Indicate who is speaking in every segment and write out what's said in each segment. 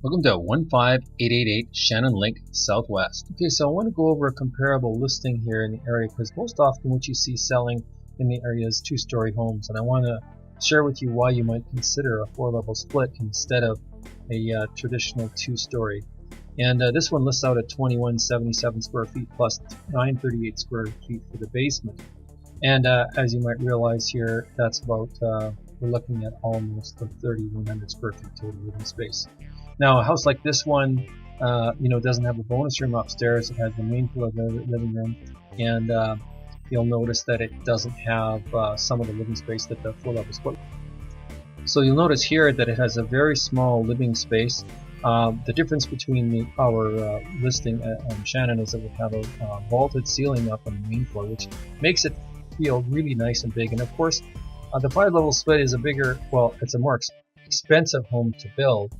Speaker 1: Welcome to 15888 Shannon Link Southwest. Okay, so I want to go over a comparable listing here in the area because most often what you see selling in the area is two-story homes, and I want to share with you why you might consider a four-level split instead of a traditional two-story. And this one lists out at 2177 square feet plus 938 square feet for the basement. And as you might realize here, that's about, we're looking at almost 3,100 square feet total living space. Now, a house like this one, doesn't have a bonus room upstairs. It has the main floor of the living room, and you'll notice that it doesn't have some of the living space that the four-level split. So you'll notice here that it has a very small living space. The difference between our listing on Shannon is that we have a vaulted ceiling up on the main floor, which makes it feel really nice and big. And of course, the five-level split is it's a more expensive home to build.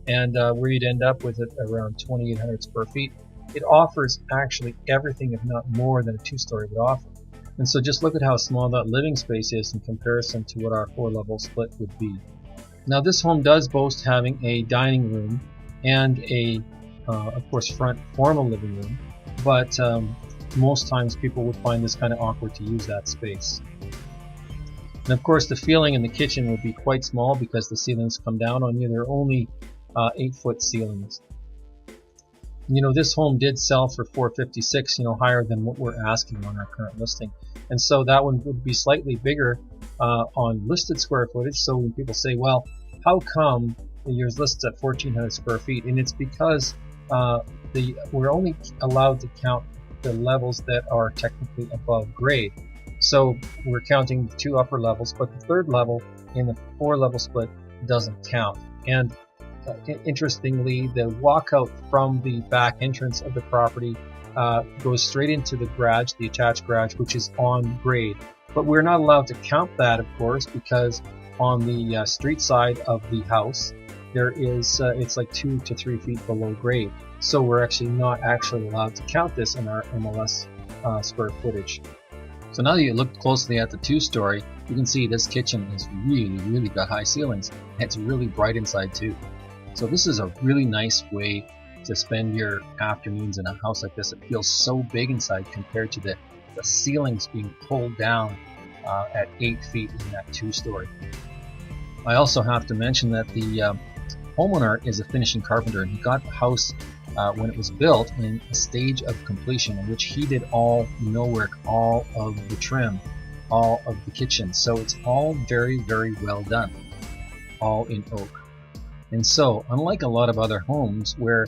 Speaker 1: And where you'd end up with it around 2,800 square feet. It offers actually everything, if not more, than a two-story would offer. And so just look at how small that living space is in comparison to what our four-level split would be. Now this home does boast having a dining room and of course, front formal living room, but most times people would find this kind of awkward to use that space. And of course, the ceiling in the kitchen would be quite small because the ceilings come down on you. They're only 8-foot ceilings. This home did sell for $456, higher than what we're asking on our current listing. And so that one would be slightly bigger on listed square footage. So when people say, well, how come yours lists at 1,400 square feet? And it's because we're only allowed to count the levels that are technically above grade. So we're counting the two upper levels, but the third level in the four-level split doesn't count. And interestingly, the walkout from the back entrance of the property goes straight into the garage, the attached garage, which is on grade. But we're not allowed to count that, of course, because on the street side of the house, there is it's like 2 to 3 feet below grade. So we're actually not allowed to count this in our MLS square footage. So now that you look closely at the two-story, you can see this kitchen is really got high ceilings. It's really bright inside too. So this is a really nice way to spend your afternoons in a house like this. It feels so big inside compared to the ceilings being pulled down at 8 feet in that two-story. I also have to mention that the homeowner is a finishing carpenter, and he got the house when it was built in a stage of completion in which he did all the millwork, all of the trim, all of the kitchen. So it's all very well done, all in oak. And so, unlike a lot of other homes where,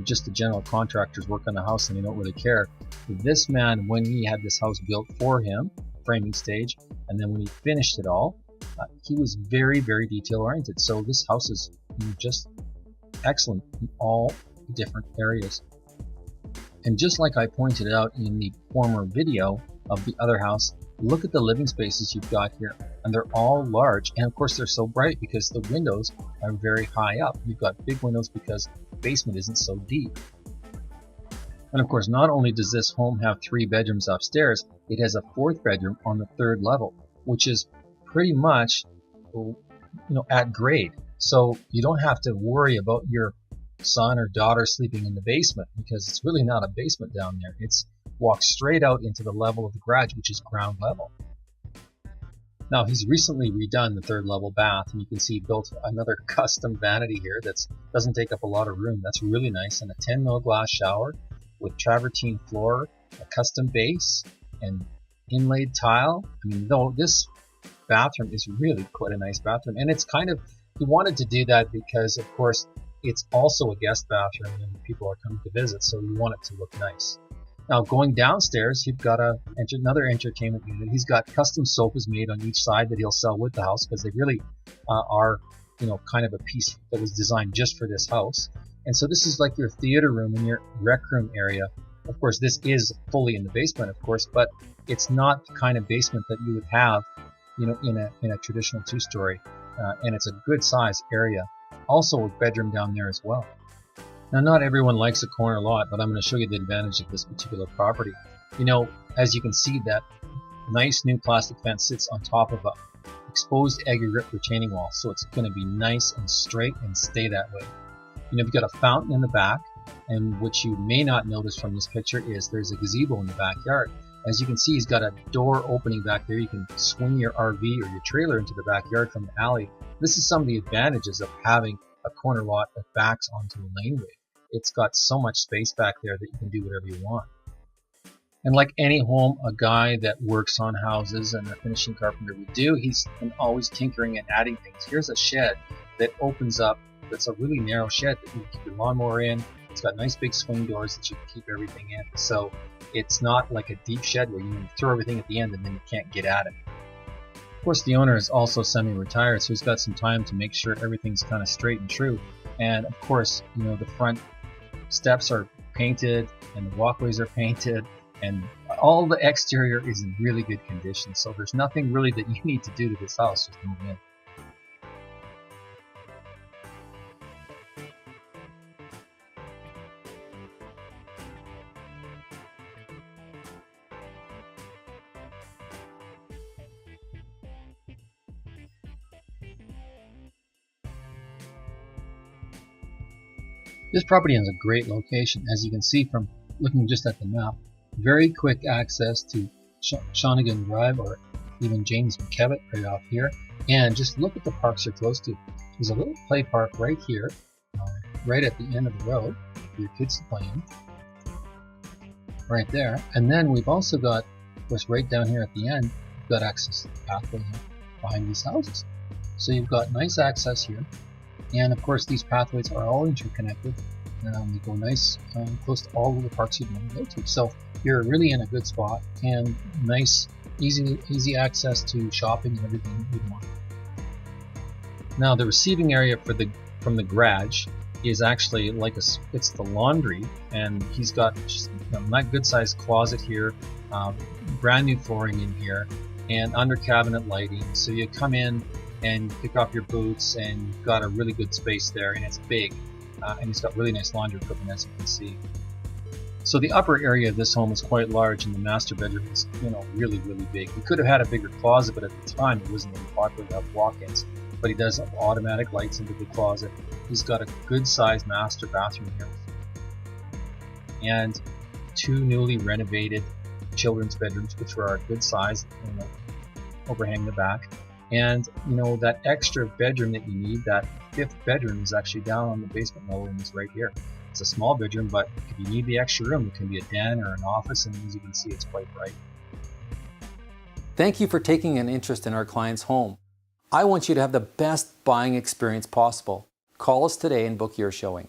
Speaker 1: just the general contractors work on the house and they don't really care, this man, when he had this house built for him, framing stage, and then when he finished it all, he was very detail oriented. So this house is just excellent in all different areas. And just like I pointed out in the former video of the other house, look at the living spaces you've got here, and they're all large, and of course they're so bright because the windows are very high up. You've got big windows because the basement isn't so deep. And of course, not only does this home have 3 bedrooms upstairs, it has a 4th bedroom on the 3rd level, which is pretty much at grade. So you don't have to worry about your son or daughter sleeping in the basement, because it's really not a basement down there. It's walk straight out into the level of the garage, which is ground level. Now he's recently redone the 3rd level bath, and you can see he built another custom vanity here that doesn't take up a lot of room. That's really nice, and a 10 mil glass shower with travertine floor, a custom base, and inlaid tile. Though this bathroom is really quite a nice bathroom, and it's he wanted to do that because, of course, it's also a guest bathroom and people are coming to visit, so you want it to look nice. Now going downstairs, you've got another entertainment unit. He's got custom sofas made on each side that he'll sell with the house because they really are, kind of a piece that was designed just for this house. And so this is like your theater room and your rec room area. Of course, this is fully in the basement, of course, but it's not the kind of basement that you would have, in a traditional two-story. And it's a good size area. Also a bedroom down there as well. Now, not everyone likes a corner lot, but I'm going to show you the advantage of this particular property. As you can see, that nice new plastic fence sits on top of a exposed aggregate retaining wall, so it's going to be nice and straight and stay that way. You've got a fountain in the back, and what you may not notice from this picture is there's a gazebo in the backyard. As you can see, he's got a door opening back there. You can swing your RV or your trailer into the backyard from the alley. This is some of the advantages of having a corner lot that backs onto a laneway. It's got so much space back there that you can do whatever you want. And like any home, a guy that works on houses and a finishing carpenter would do, he's always tinkering and adding things. Here's a shed that opens up. That's a really narrow shed that you can keep your lawnmower in. It's got nice big swing doors that you can keep everything in. So it's not like a deep shed where you throw everything at the end and then you can't get at it. Of course, the owner is also semi-retired, so he's got some time to make sure everything's kind of straight and true. And of course, the front steps are painted and the walkways are painted, and all the exterior is in really good condition. So there's nothing really that you need to do to this house, just move in. This property has a great location, as you can see from looking just at the map. Very quick access to Shawnigan Drive or even James McKevitt right off here. And just look at the parks you're close to. There's a little play park right here, right at the end of the road for your kids to play in. Right there. And then we've also got, of course, right down here at the end, you've got access to the pathway here behind these houses. So you've got nice access here. And of course, these pathways are all interconnected. They go nice close to all of the parks you'd want to go to. So you're really in a good spot, and nice, easy access to shopping and everything you'd want. Now, the receiving area from the garage is actually it's the laundry, and he's got just a good sized closet here, brand new flooring in here, and under cabinet lighting. So you come in and pick off your boots, and you've got a really good space there, and it's big, and it's got really nice laundry equipment, as you can see. So the upper area of this home is quite large, and the master bedroom is really big. We could have had a bigger closet, but at the time it wasn't really popular to have walk-ins. But he does have automatic lights into the closet. He's got a good sized master bathroom here, and two newly renovated children's bedrooms, which are a good size, overhang the back. And that extra bedroom that you need, that fifth bedroom, is actually down on the basement level, and it's right here. It's a small bedroom, but if you need the extra room, it can be a den or an office, and as you can see, it's quite bright.
Speaker 2: Thank you for taking an interest in our client's home. I want you to have the best buying experience possible. Call us today and book your showing.